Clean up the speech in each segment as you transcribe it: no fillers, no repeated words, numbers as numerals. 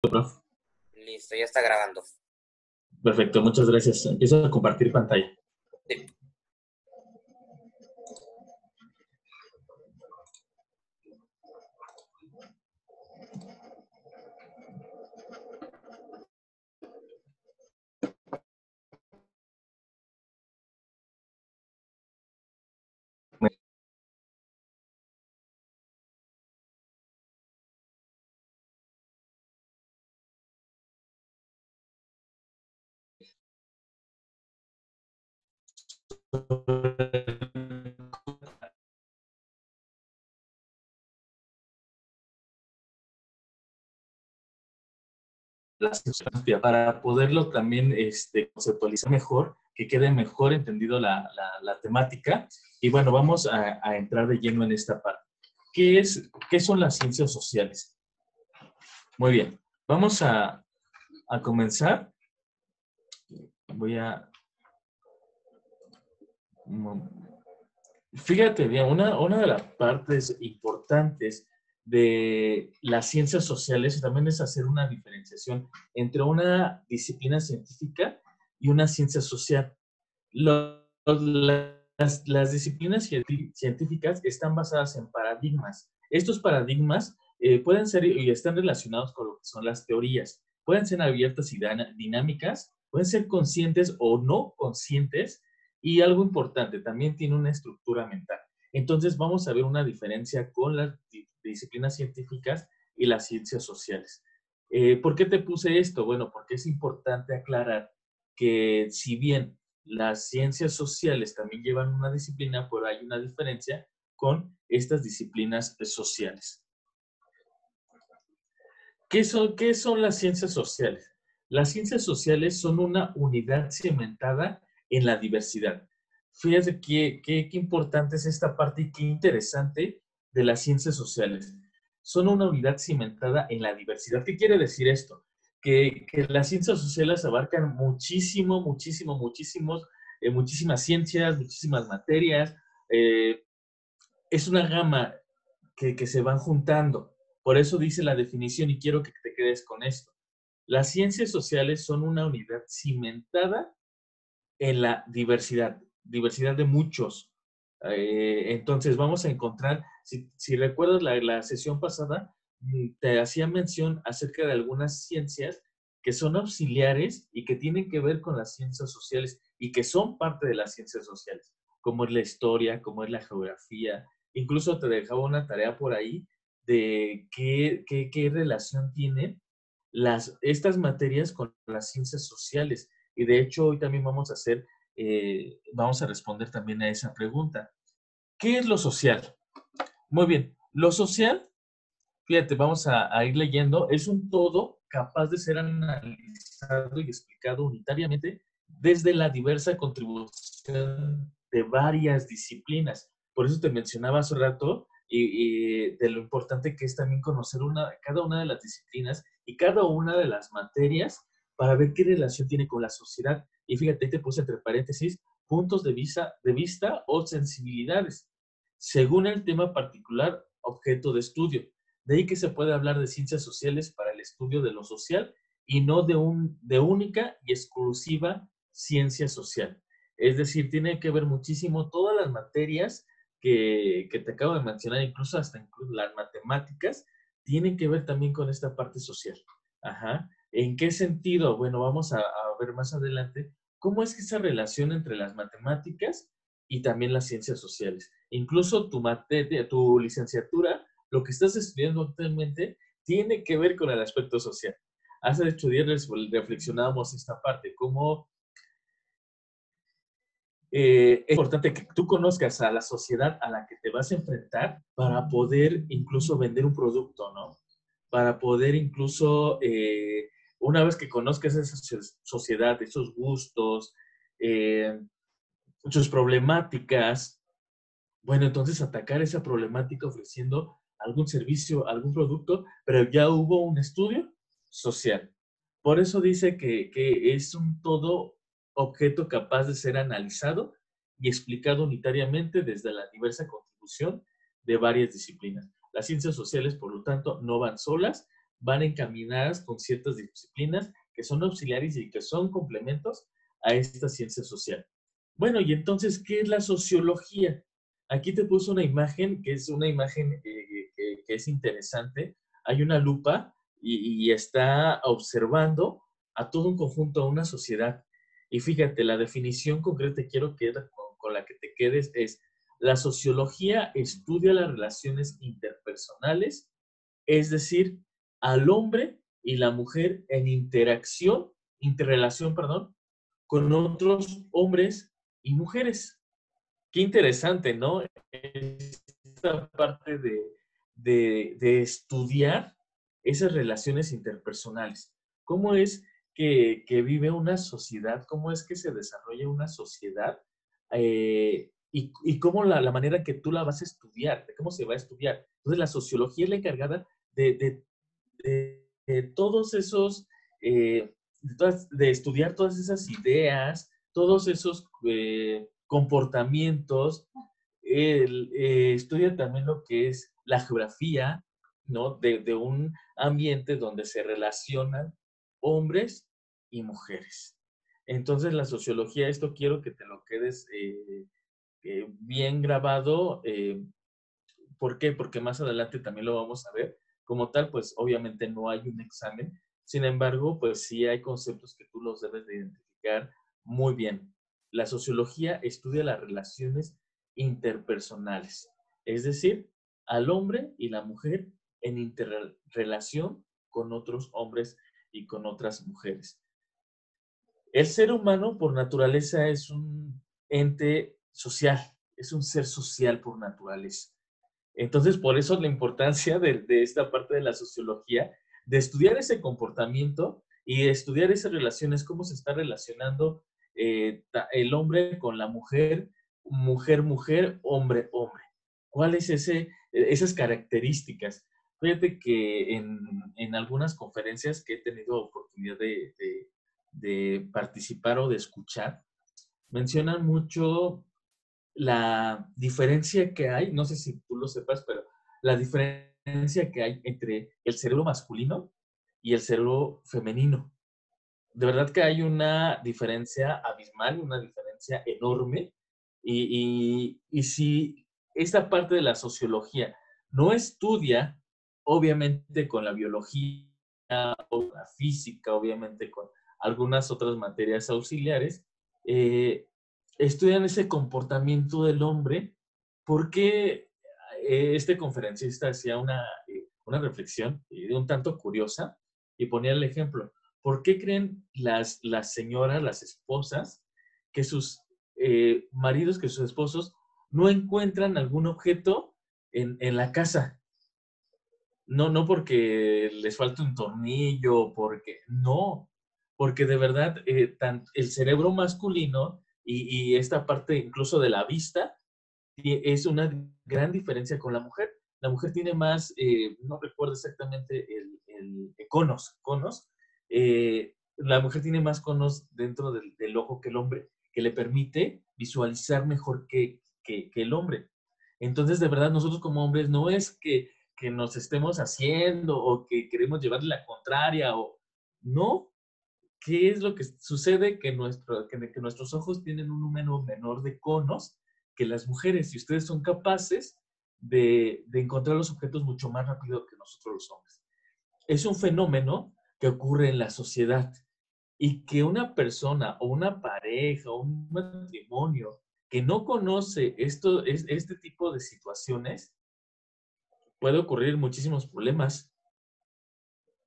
Prof. Listo, ya está grabando. Perfecto, muchas gracias. Empiezo a compartir pantalla. Sí. Para poderlo también conceptualizar mejor, que quede mejor entendido la temática. Y bueno, vamos a entrar de lleno en esta parte. ¿Qué son las ciencias sociales? Muy bien, vamos a comenzar. Fíjate bien, una de las partes importantes de las ciencias sociales también es hacer una diferenciación entre una disciplina científica y una ciencia social. Las disciplinas científicas están basadas en paradigmas. Estos paradigmas pueden ser y están relacionados con lo que son las teorías. Pueden ser abiertas y dinámicas, pueden ser conscientes o no conscientes, y algo importante, también tiene una estructura mental. Entonces vamos a ver una diferencia con las disciplinas científicas y las ciencias sociales. ¿Por qué te puse esto? Bueno, porque es importante aclarar que si bien las ciencias sociales también llevan una disciplina, pero hay una diferencia con estas disciplinas sociales. ¿Qué son las ciencias sociales? Las ciencias sociales son una unidad cimentada en la diversidad. Fíjate qué importante es esta parte y qué interesante de las ciencias sociales. Son una unidad cimentada en la diversidad. ¿Qué quiere decir esto? Que las ciencias sociales abarcan muchísimas ciencias, muchísimas materias. Es una gama que se van juntando. Por eso dice la definición, y quiero que te quedes con esto. Las ciencias sociales son una unidad cimentada en la diversidad de muchos. Entonces vamos a encontrar, si recuerdas la sesión pasada, te hacía mención acerca de algunas ciencias que son auxiliares y que tienen que ver con las ciencias sociales y que son parte de las ciencias sociales, como es la historia, como es la geografía. Incluso te dejaba una tarea por ahí de qué relación tienen estas materias con las ciencias sociales. Y de hecho, hoy también vamos a responder también a esa pregunta. ¿Qué es lo social? Muy bien, lo social, fíjate, vamos a ir leyendo, es un todo capaz de ser analizado y explicado unitariamente desde la diversa contribución de varias disciplinas. Por eso te mencionaba hace rato y de lo importante que es también conocer cada una de las disciplinas y cada una de las materias para ver qué relación tiene con la sociedad. Y fíjate, te puse entre paréntesis puntos de vista o sensibilidades, según el tema particular objeto de estudio. De ahí que se puede hablar de ciencias sociales para el estudio de lo social y no de única y exclusiva ciencia social. Es decir, tiene que ver muchísimo todas las materias que te acabo de mencionar, incluso las matemáticas, tienen que ver también con esta parte social. Ajá. ¿En qué sentido? Bueno, vamos a ver más adelante cómo es que esa relación entre las matemáticas y también las ciencias sociales. Incluso tu licenciatura, lo que estás estudiando actualmente, tiene que ver con el aspecto social. Hace 8 días reflexionábamos esta parte, cómo es importante que tú conozcas a la sociedad a la que te vas a enfrentar para poder incluso vender un producto, ¿no? Para poder incluso, una vez que conozcas esa sociedad, esos gustos, sus problemáticas, bueno, entonces atacar esa problemática ofreciendo algún servicio, algún producto, pero ya hubo un estudio social. Por eso dice que es un todo objeto capaz de ser analizado y explicado unitariamente desde la diversa contribución de varias disciplinas. Las ciencias sociales, por lo tanto, no van solas, van encaminadas con ciertas disciplinas que son auxiliares y que son complementos a esta ciencia social. Bueno, y entonces, ¿qué es la sociología? Aquí te puse una imagen que es una imagen que es interesante. Hay una lupa y está observando a todo un conjunto, a una sociedad. Y fíjate, la definición concreta que quiero que con la que te quedes es: la sociología estudia las relaciones interpersonales, es decir, al hombre y la mujer en interrelación, perdón, con otros hombres y mujeres. Qué interesante, ¿no? Esta parte de estudiar esas relaciones interpersonales. ¿Cómo es que vive una sociedad? ¿Cómo es que se desarrolla una sociedad? Y cómo la manera en que tú la vas a estudiar, de cómo se va a estudiar. Entonces, la sociología es la encargada de todos esos, de estudiar todas esas ideas, todos esos comportamientos. Estudia también lo que es la geografía, ¿no? De un ambiente donde se relacionan hombres y mujeres. Entonces, la sociología, esto quiero que te lo quedes bien grabado. ¿Por qué? Porque más adelante también lo vamos a ver. Como tal, pues obviamente no hay un examen. Sin embargo, pues sí hay conceptos que tú los debes de identificar muy bien. La sociología estudia las relaciones interpersonales, es decir, al hombre y la mujer en interrelación con otros hombres y con otras mujeres. El ser humano por naturaleza es un ente social, es un ser social por naturaleza. Entonces, por eso la importancia de esta parte de la sociología, de estudiar ese comportamiento y de estudiar esas relaciones, cómo se está relacionando el hombre con la mujer, mujer, hombre. ¿Cuáles esas características? Fíjate que en algunas conferencias que he tenido oportunidad de participar o de escuchar, mencionan mucho la diferencia que hay, no sé si tú lo sepas, pero la diferencia que hay entre el cerebro masculino y el cerebro femenino. De verdad que hay una diferencia abismal, una diferencia enorme. Y si esta parte de la sociología no estudia, obviamente con la biología o la física, obviamente con algunas otras materias auxiliares, eh, estudian ese comportamiento del hombre, porque este conferencista hacía una reflexión un tanto curiosa y ponía el ejemplo. ¿Por qué creen las señoras, las esposas, que sus maridos, que sus esposos no encuentran algún objeto en la casa? No, no porque les falte un tornillo, porque de verdad el cerebro masculino y esta parte incluso de la vista es una gran diferencia con la mujer. La mujer tiene más, no recuerdo exactamente conos. La mujer tiene más conos dentro del ojo que el hombre, que le permite visualizar mejor que el hombre. Entonces, de verdad, nosotros como hombres no es que nos estemos haciendo o que queremos llevarle la contraria o no. ¿Qué es lo que sucede? Que nuestros ojos tienen un número menor de conos que las mujeres, y ustedes son capaces de encontrar los objetos mucho más rápido que nosotros los hombres. Es un fenómeno que ocurre en la sociedad, y que una persona o una pareja o un matrimonio que no conoce este tipo de situaciones, puede ocurrir muchísimos problemas,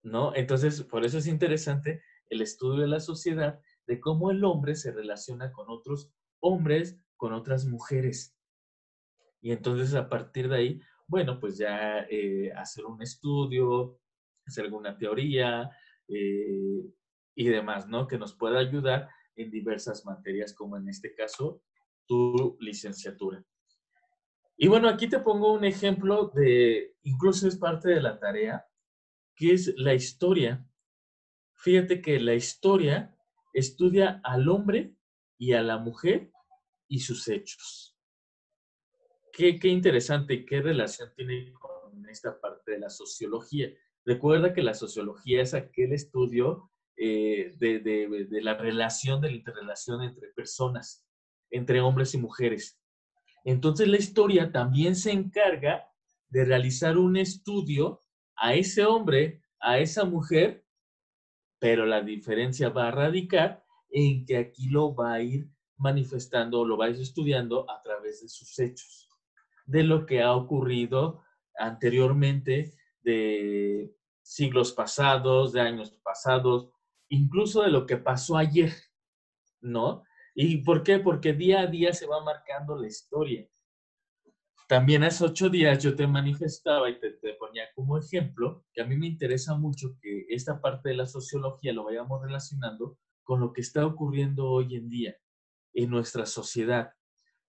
¿no? Entonces, por eso es interesante el estudio de la sociedad, de cómo el hombre se relaciona con otros hombres, con otras mujeres. Y entonces, a partir de ahí, bueno, pues ya hacer un estudio, hacer alguna teoría eh, y demás, ¿no? Que nos pueda ayudar en diversas materias, como en este caso, tu licenciatura. Y bueno, aquí te pongo un ejemplo incluso es parte de la tarea, que es la historia. Fíjate que la historia estudia al hombre y a la mujer y sus hechos. Qué interesante, qué relación tiene con esta parte de la sociología. Recuerda que la sociología es aquel estudio de la relación, de la interrelación entre personas, entre hombres y mujeres. Entonces la historia también se encarga de realizar un estudio a ese hombre, a esa mujer, pero la diferencia va a radicar en que aquí lo va a ir manifestando, lo va a ir estudiando a través de sus hechos, de lo que ha ocurrido anteriormente, de siglos pasados, de años pasados, incluso de lo que pasó ayer, ¿no? ¿Y por qué? Porque día a día se va marcando la historia. También hace 8 días yo te manifestaba y te ponía como ejemplo que a mí me interesa mucho que esta parte de la sociología lo vayamos relacionando con lo que está ocurriendo hoy en día en nuestra sociedad.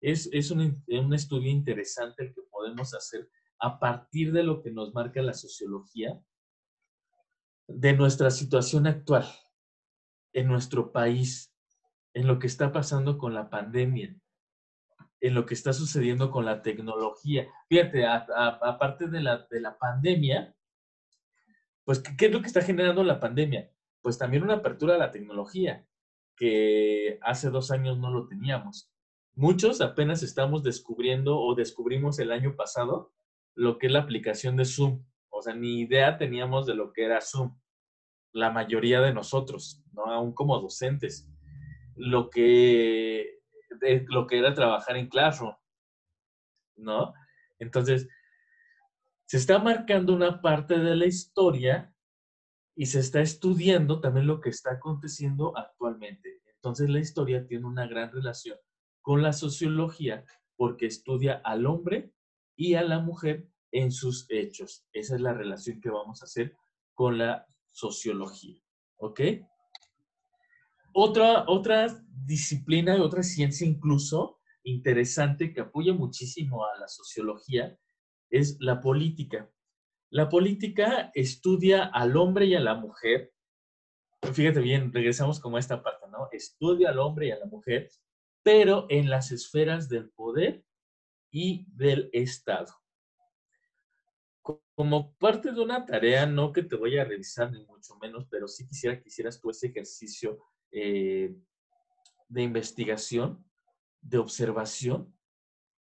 Es un estudio interesante el que podemos hacer a partir de lo que nos marca la sociología de nuestra situación actual en nuestro país, en lo que está pasando con la pandemia, en lo que está sucediendo con la tecnología. Fíjate, aparte de la pandemia, pues, ¿qué es lo que está generando la pandemia? Pues también una apertura a la tecnología, que hace 2 años no lo teníamos. Muchos apenas estamos descubriendo o descubrimos el año pasado lo que es la aplicación de Zoom. O sea, ni idea teníamos de lo que era Zoom. La mayoría de nosotros, ¿no? Aún como docentes. Lo que era trabajar en Classroom, ¿no? Entonces, se está marcando una parte de la historia y se está estudiando también lo que está aconteciendo actualmente. Entonces, la historia tiene una gran relación con la sociología porque estudia al hombre y a la mujer en sus hechos. Esa es la relación que vamos a hacer con la sociología. ¿Ok? Otra disciplina, otra ciencia incluso interesante que apoya muchísimo a la sociología es la política. La política estudia al hombre y a la mujer. Fíjate bien, regresamos como a esta parte, ¿no? Estudia al hombre y a la mujer, pero en las esferas del poder y del Estado. Como parte de una tarea, no que te voy a revisar ni mucho menos, pero sí quisiera que hicieras tú ese ejercicio eh, de investigación, de observación,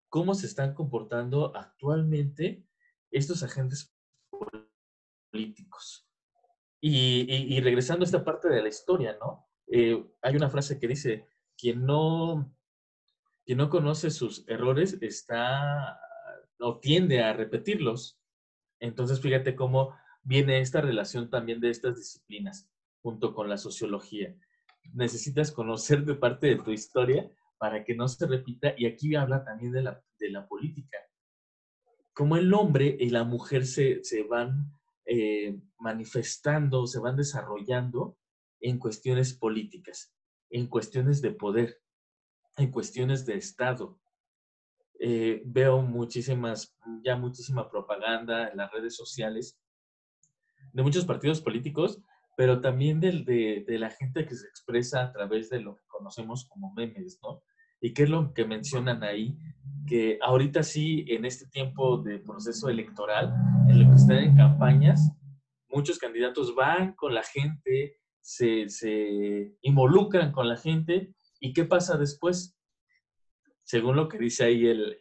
cómo se están comportando actualmente estos agentes políticos. Y regresando a esta parte de la historia, ¿no? Hay una frase que dice, quien no, quien no conoce sus errores está o tiende a repetirlos. Entonces, fíjate cómo viene esta relación también de estas disciplinas junto con la sociología. Necesitas conocer de parte de tu historia para que no se repita. Y aquí habla también de la política. Cómo el hombre y la mujer se van manifestando, se van desarrollando en cuestiones políticas, en cuestiones de poder, en cuestiones de Estado. Veo muchísima propaganda en las redes sociales de muchos partidos políticos, pero también de la gente que se expresa a través de lo que conocemos como memes, ¿no? ¿Y qué es lo que mencionan ahí? Que ahorita sí, en este tiempo de proceso electoral, en lo que están en campañas, muchos candidatos van con la gente, se involucran con la gente, ¿y qué pasa después? Según lo que dice ahí el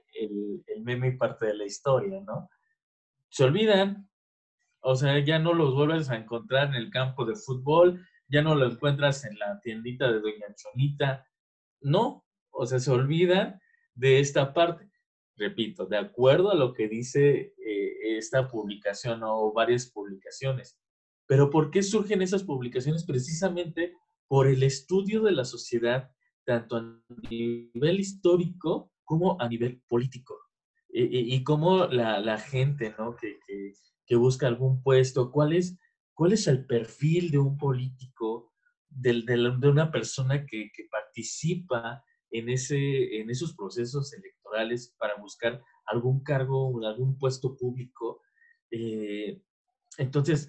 meme y parte de la historia, ¿no? Se olvidan, o sea, ya no los vuelves a encontrar en el campo de fútbol, ya no lo encuentras en la tiendita de Doña Chonita. No, o sea, se olvidan de esta parte. Repito, de acuerdo a lo que dice esta publicación o varias publicaciones. Pero ¿por qué surgen esas publicaciones? Precisamente por el estudio de la sociedad, tanto a nivel histórico como a nivel político. Y cómo la gente, ¿no? Que busca algún puesto, cuál es el perfil de un político, de una persona que participa en esos procesos electorales para buscar algún cargo, algún puesto público. Eh, entonces,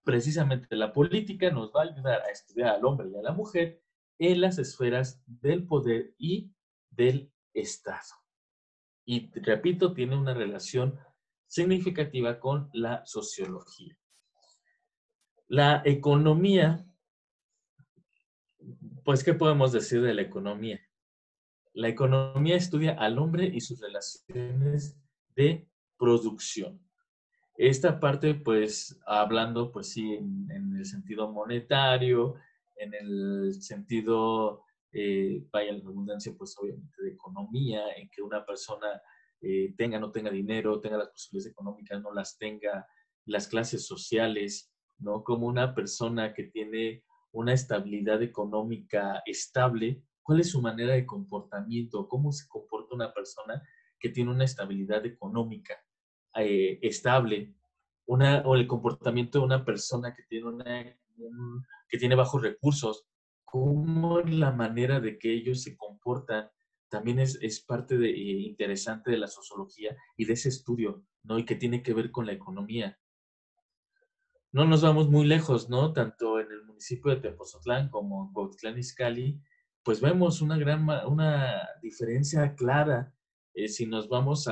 precisamente la política nos va a ayudar a estudiar al hombre y a la mujer en las esferas del poder y del Estado. Y repito, tiene una relación significativa con la sociología. La economía, pues, ¿qué podemos decir de la economía? La economía estudia al hombre y sus relaciones de producción. Esta parte, pues, hablando, pues sí, en el sentido monetario, en el sentido, vaya la redundancia, pues obviamente de economía, en que una persona tenga o no tenga dinero, tenga las posibilidades económicas, no las tenga, las clases sociales, ¿no? Como una persona que tiene una estabilidad económica estable, ¿cuál es su manera de comportamiento? ¿Cómo se comporta una persona que tiene una estabilidad económica estable? O el comportamiento de una persona que tiene, que tiene bajos recursos, cómo la manera de que ellos se comportan también es parte interesante de la sociología y de ese estudio, ¿no? Y que tiene que ver con la economía. No nos vamos muy lejos, ¿no? Tanto en el municipio de Tepozotlán como en Cuautitlán Izcalli, pues vemos una diferencia clara. Si nos vamos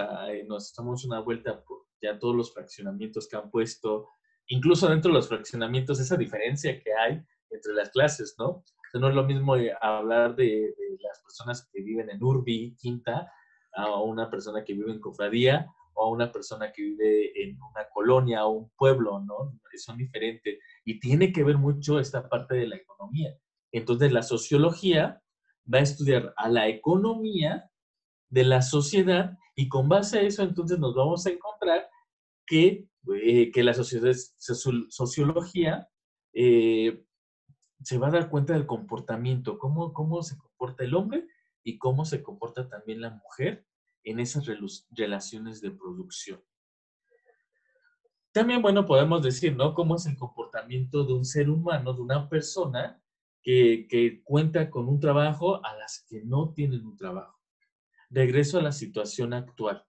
nos damos una vuelta por ya todos los fraccionamientos que han puesto, incluso dentro de los fraccionamientos, esa diferencia que hay entre las clases, ¿no? O sea, no es lo mismo hablar de las personas que viven en Urbi, Quinta, a una persona que vive en Cofradía, o a una persona que vive en una colonia o un pueblo, ¿no? Son diferentes. Y tiene que ver mucho esta parte de la economía. Entonces, la sociología va a estudiar a la economía de la sociedad y con base a eso, entonces nos vamos a encontrar que la sociología se va a dar cuenta del comportamiento, cómo se comporta el hombre y cómo se comporta también la mujer en esas relaciones de producción. También, bueno, podemos decir, ¿no? Cómo es el comportamiento de un ser humano, de una persona que cuenta con un trabajo a las que no tienen un trabajo. Regreso a la situación actual.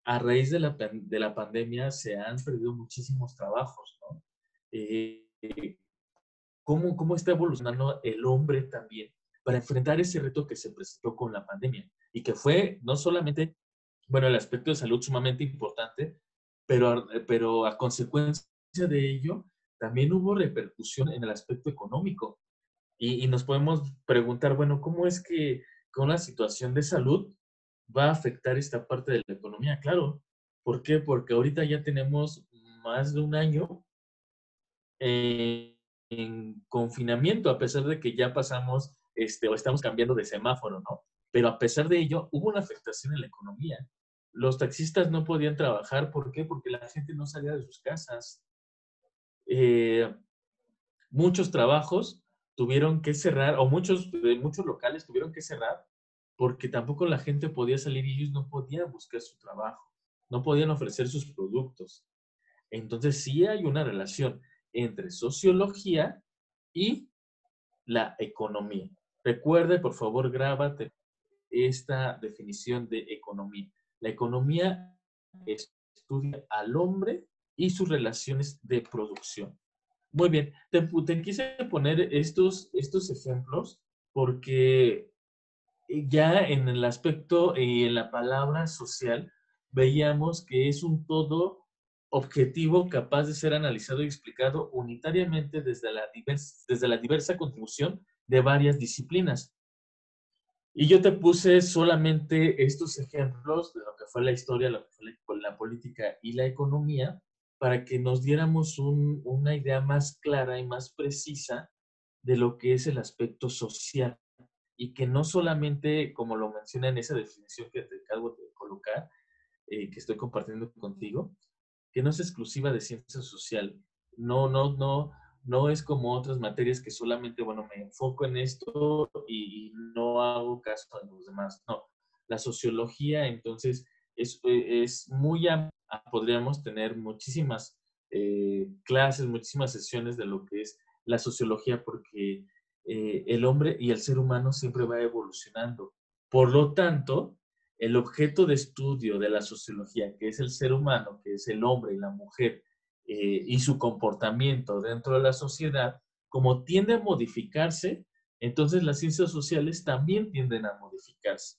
A raíz de la pandemia se han perdido muchísimos trabajos, ¿no? Eh, ¿Cómo está evolucionando el hombre también para enfrentar ese reto que se presentó con la pandemia? Y que fue no solamente, bueno, el aspecto de salud sumamente importante, pero a consecuencia de ello, también hubo repercusión en el aspecto económico. Y nos podemos preguntar, bueno, ¿cómo es que con una situación de salud va a afectar esta parte de la economía? Claro. ¿Por qué? Porque ahorita ya tenemos más de un año en confinamiento, a pesar de que ya pasamos o estamos cambiando de semáforo, ¿no? Pero a pesar de ello, hubo una afectación en la economía. Los taxistas no podían trabajar, ¿por qué? Porque la gente no salía de sus casas. Eh, Muchos trabajos tuvieron que cerrar, o muchos locales tuvieron que cerrar, porque tampoco la gente podía salir y ellos no podían buscar su trabajo, no podían ofrecer sus productos. Entonces sí hay una relación entre sociología y la economía. Recuerde, por favor, grábate esta definición de economía. La economía estudia al hombre y sus relaciones de producción. Muy bien, te quise poner estos ejemplos porque ya en el aspecto y en la palabra social veíamos que es un todo objetivo capaz de ser analizado y explicado unitariamente desde la diversa contribución de varias disciplinas. Y yo te puse solamente estos ejemplos de lo que fue la historia, lo que fue la política y la economía, para que nos diéramos una idea más clara y más precisa de lo que es el aspecto social. Y que no solamente, como lo menciona en esa definición que te acabo de colocar, que estoy compartiendo contigo, que no es exclusiva de ciencia social. No es como otras materias que solamente, bueno, me enfoco en esto y no hago caso a los demás. No, la sociología entonces es muy amplia. Podríamos tener muchísimas clases, muchísimas sesiones de lo que es la sociología porque el hombre y el ser humano siempre va evolucionando. Por lo tanto, el objeto de estudio de la sociología, que es el ser humano, que es el hombre y la mujer, y su comportamiento dentro de la sociedad, como tiende a modificarse, entonces las ciencias sociales también tienden a modificarse.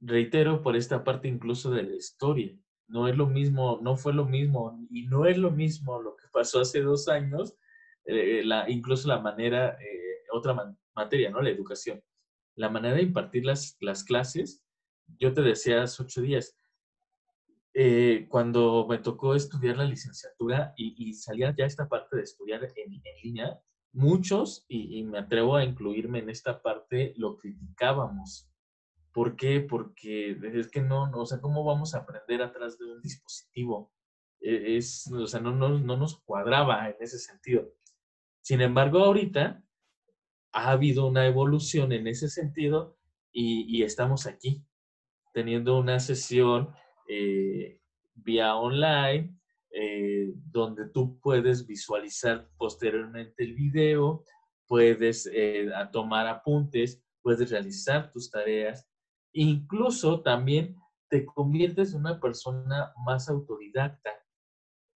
Reitero por esta parte incluso de la historia. No es lo mismo, no fue lo mismo y no es lo mismo lo que pasó hace 2 años incluso la manera, materia, ¿no? La educación. La manera de impartir las clases, yo te decía hace 8 días, cuando me tocó estudiar la licenciatura y salía ya esta parte de estudiar en línea, muchos, y me atrevo a incluirme en esta parte, lo criticábamos. ¿Por qué? Porque es que no, o sea, ¿cómo vamos a aprender atrás de un dispositivo? O sea, no nos cuadraba en ese sentido. Sin embargo, ahorita ha habido una evolución en ese sentido y estamos aquí teniendo una sesión vía online, donde tú puedes visualizar posteriormente el video, puedes tomar apuntes, puedes realizar tus tareas, incluso también te conviertes en una persona más autodidacta,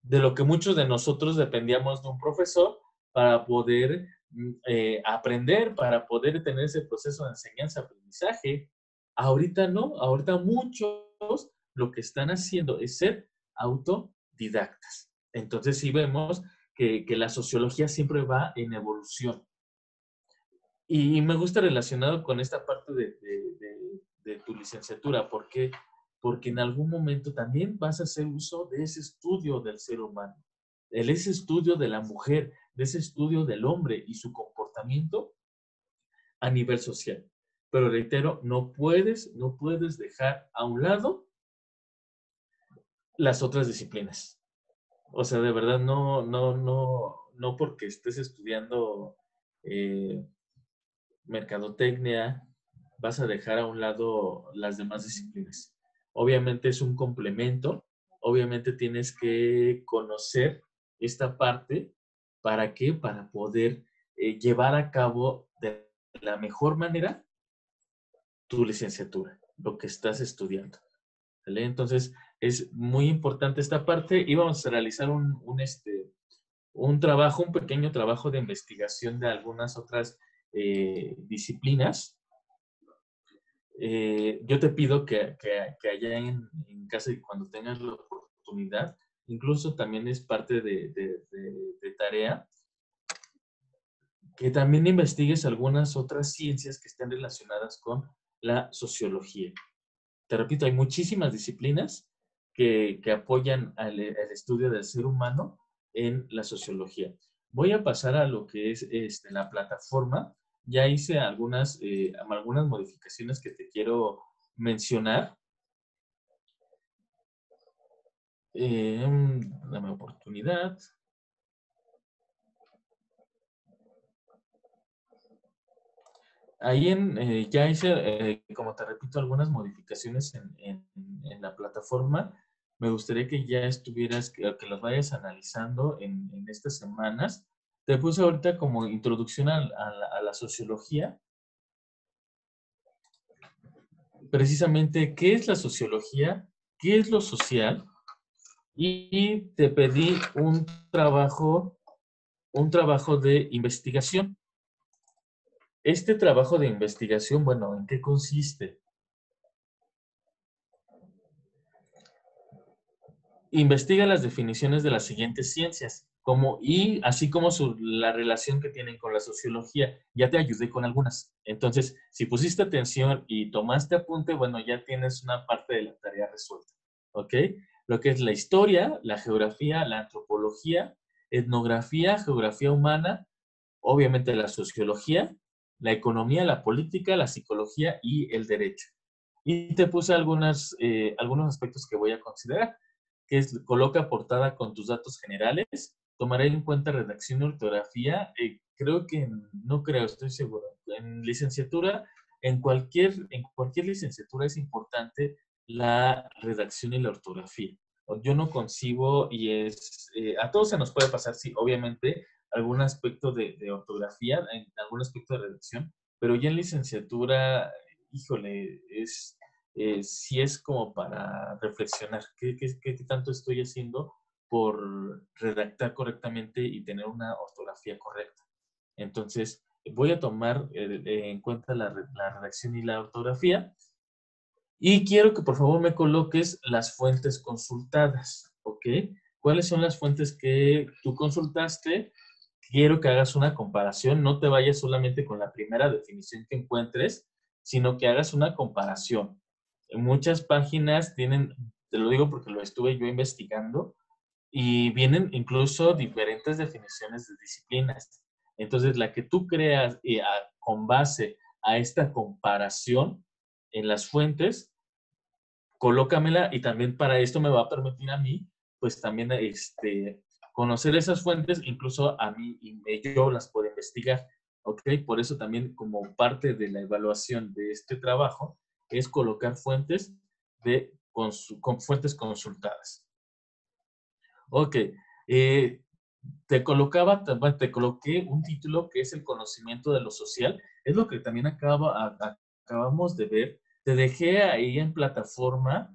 de lo que muchos de nosotros dependíamos de un profesor para poder aprender, para poder tener ese proceso de enseñanza-aprendizaje. Ahorita no, ahorita muchos lo que están haciendo es ser autodidactas. Entonces sí vemos que la sociología siempre va en evolución. Y me gusta relacionado con esta parte de tu licenciatura. ¿Por qué? Porque en algún momento también vas a hacer uso de ese estudio del ser humano, de ese estudio de la mujer, de ese estudio del hombre y su comportamiento a nivel social. Pero reitero, no puedes dejar a un lado las otras disciplinas. O sea, de verdad, no porque estés estudiando mercadotecnia, vas a dejar a un lado las demás disciplinas. Obviamente es un complemento, obviamente tienes que conocer esta parte. ¿Para qué? Para poder llevar a cabo de la mejor manera tu licenciatura, lo que estás estudiando. ¿Vale? Entonces, es muy importante esta parte y vamos a realizar un trabajo, un pequeño trabajo de investigación de algunas otras disciplinas. Yo te pido que allá en casa y cuando tengas la oportunidad, incluso también es parte de tarea, que también investigues algunas otras ciencias que estén relacionadas con la sociología. Te repito, hay muchísimas disciplinas que apoyan al estudio del ser humano en la sociología. Voy a pasar a lo que es la plataforma. Ya hice algunas modificaciones que te quiero mencionar. Dame oportunidad. Ahí ya hice, como te repito, algunas modificaciones en la plataforma. Me gustaría que ya estuvieras, que las vayas analizando en estas semanas. Te puse ahorita como introducción a la sociología. Precisamente, ¿qué es la sociología? ¿Qué es lo social? Y te pedí un trabajo de investigación. Este trabajo de investigación, bueno, ¿en qué consiste? Investiga las definiciones de las siguientes ciencias, y así como la relación que tienen con la sociología. Ya te ayudé con algunas. Entonces, si pusiste atención y tomaste apunte, bueno, ya tienes una parte de la tarea resuelta. ¿Ok? Lo que es la historia, la geografía, la antropología, etnografía, geografía humana, obviamente la sociología, la economía, la política, la psicología y el derecho. Y te puse algunos aspectos que voy a considerar, que es coloca portada con tus datos generales, tomaré en cuenta redacción y ortografía, no creo, estoy seguro. En licenciatura, en cualquier licenciatura es importante la redacción y la ortografía. Yo no concibo a todos se nos puede pasar, sí, obviamente, algún aspecto de ortografía, en algún aspecto de redacción, pero ya en licenciatura, híjole, sí es como para reflexionar qué tanto estoy haciendo por redactar correctamente y tener una ortografía correcta. Entonces, voy a tomar en cuenta la redacción y la ortografía y quiero que por favor me coloques las fuentes consultadas, ¿ok? ¿Cuáles son las fuentes que tú consultaste quiero que hagas una comparación, no te vayas solamente con la primera definición que encuentres, sino que hagas una comparación. Muchas páginas tienen, te lo digo porque lo estuve yo investigando, y vienen incluso diferentes definiciones de disciplinas. Entonces, la que tú creas con base a esta comparación en las fuentes, colócamela y también para esto me va a permitir a mí, pues también conocer esas fuentes, incluso a mí y yo las puedo investigar, ¿ok? Por eso también como parte de la evaluación de este trabajo es colocar fuentes con fuentes consultadas. Ok, bueno, te coloqué un título que es el conocimiento de lo social. Es lo que también acabamos de ver. Te dejé ahí en plataforma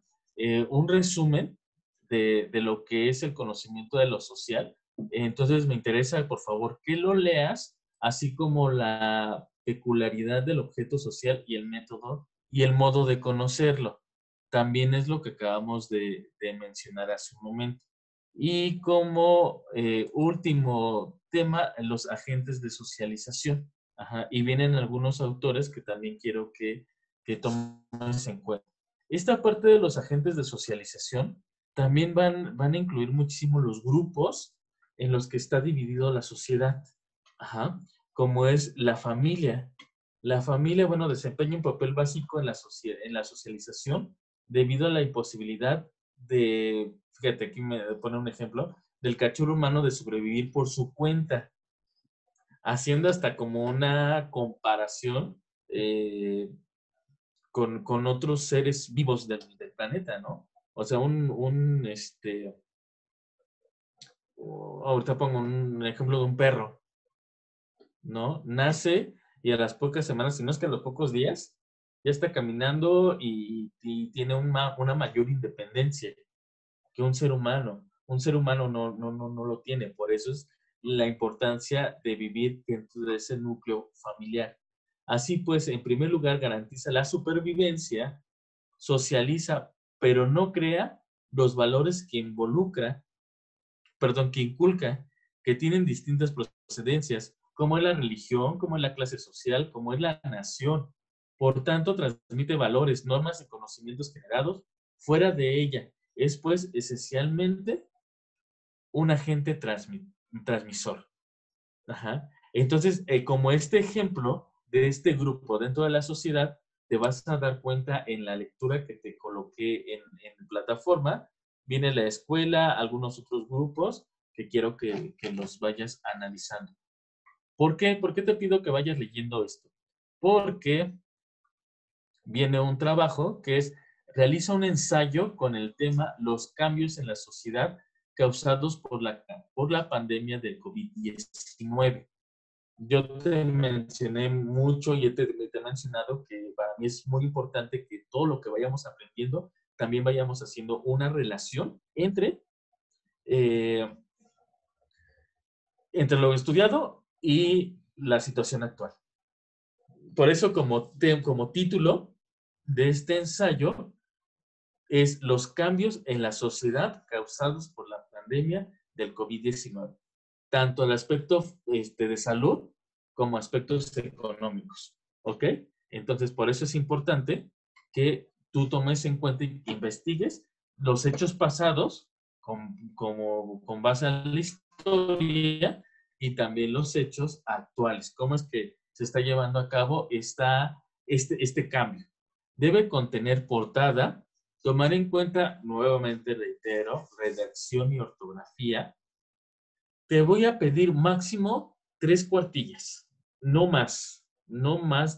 un resumen de lo que es el conocimiento de lo social. Entonces me interesa, por favor, que lo leas, así como la peculiaridad del objeto social y el método y el modo de conocerlo. También es lo que acabamos de mencionar hace un momento. Y como último tema, los agentes de socialización. Ajá, y vienen algunos autores que también quiero que tomes en cuenta. Esta parte de los agentes de socialización también van a incluir muchísimo los grupos en los que está dividido la sociedad. Ajá, como es la familia. La familia, bueno, desempeña un papel básico en en la socialización debido a la imposibilidad fíjate, aquí me pone un ejemplo, del cachorro humano de sobrevivir por su cuenta, haciendo hasta como una comparación con otros seres vivos del planeta, ¿no? O sea, ahorita pongo un ejemplo de un perro, ¿no? Nace y a las pocas semanas, si no es que a los pocos días, ya está caminando y tiene una mayor independencia que un ser humano. Un ser humano no lo tiene. Por eso es la importancia de vivir dentro de ese núcleo familiar. Así pues, en primer lugar, garantiza la supervivencia, socializa, pero no crea los valores que inculca, que tienen distintas procedencias, como es la religión, como es la clase social, como es la nación. Por tanto, transmite valores, normas y conocimientos generados fuera de ella. Es pues esencialmente un agente transmisor. Ajá. Entonces, como este ejemplo de este grupo dentro de la sociedad, te vas a dar cuenta en la lectura que te coloqué en plataforma. Viene la escuela, algunos otros grupos que quiero que los vayas analizando. ¿Por qué? ¿Por qué te pido que vayas leyendo esto? Porque viene un trabajo que es, realiza un ensayo con el tema Los cambios en la sociedad causados por la pandemia del COVID-19. Yo te mencioné mucho y te he mencionado que para mí es muy importante que todo lo que vayamos aprendiendo también vayamos haciendo una relación eh, entre lo estudiado y la situación actual. Por eso, como título de este ensayo, es los cambios en la sociedad causados por la pandemia del COVID-19, tanto el aspecto de salud como aspectos económicos, ¿ok? Entonces, por eso es importante que tú tomes en cuenta y investigues los hechos pasados con base a la historia y también los hechos actuales, cómo es que se está llevando a cabo este cambio. Debe contener portada. Tomar en cuenta, nuevamente reitero, redacción y ortografía. Te voy a pedir máximo 3 cuartillas, no más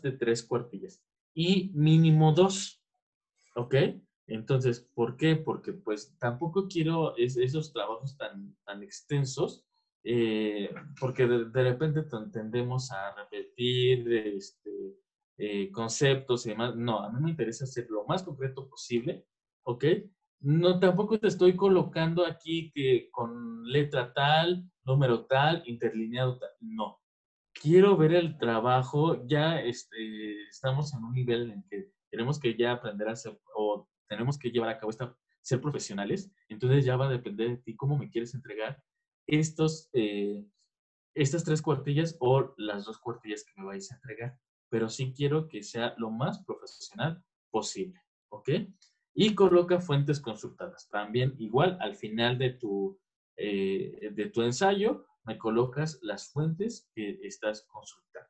de 3 cuartillas. Y mínimo 2, ¿ok? Entonces, ¿por qué? Porque pues tampoco quiero esos trabajos tan extensos, porque de repente tendemos a repetir conceptos y demás. No, a mí me interesa ser lo más concreto posible, ¿ok? No, tampoco te estoy colocando aquí que con letra tal, número tal, interlineado tal. No. Quiero ver el trabajo. Ya estamos en un nivel en que tenemos que ya aprender a hacer o tenemos que llevar a cabo ser profesionales. Entonces ya va a depender de ti cómo me quieres entregar estos, estas 3 cuartillas o las 2 cuartillas que me vais a entregar, pero sí quiero que sea lo más profesional posible, ¿ok? Y coloca fuentes consultadas. También igual al final de tu ensayo me colocas las fuentes que estás consultando.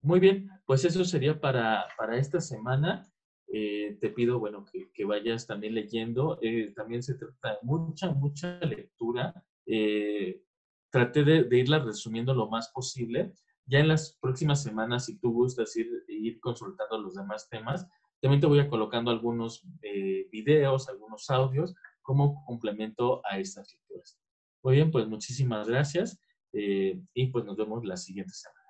Muy bien, pues eso sería para esta semana. Te pido, bueno, que vayas también leyendo. También se trata de mucha lectura. Traté de irla resumiendo lo más posible. Ya en las próximas semanas, si tú gustas ir consultando los demás temas, también te voy a colocando algunos videos, algunos audios como complemento a estas lecturas. Muy bien, pues muchísimas gracias y pues nos vemos la siguiente semana.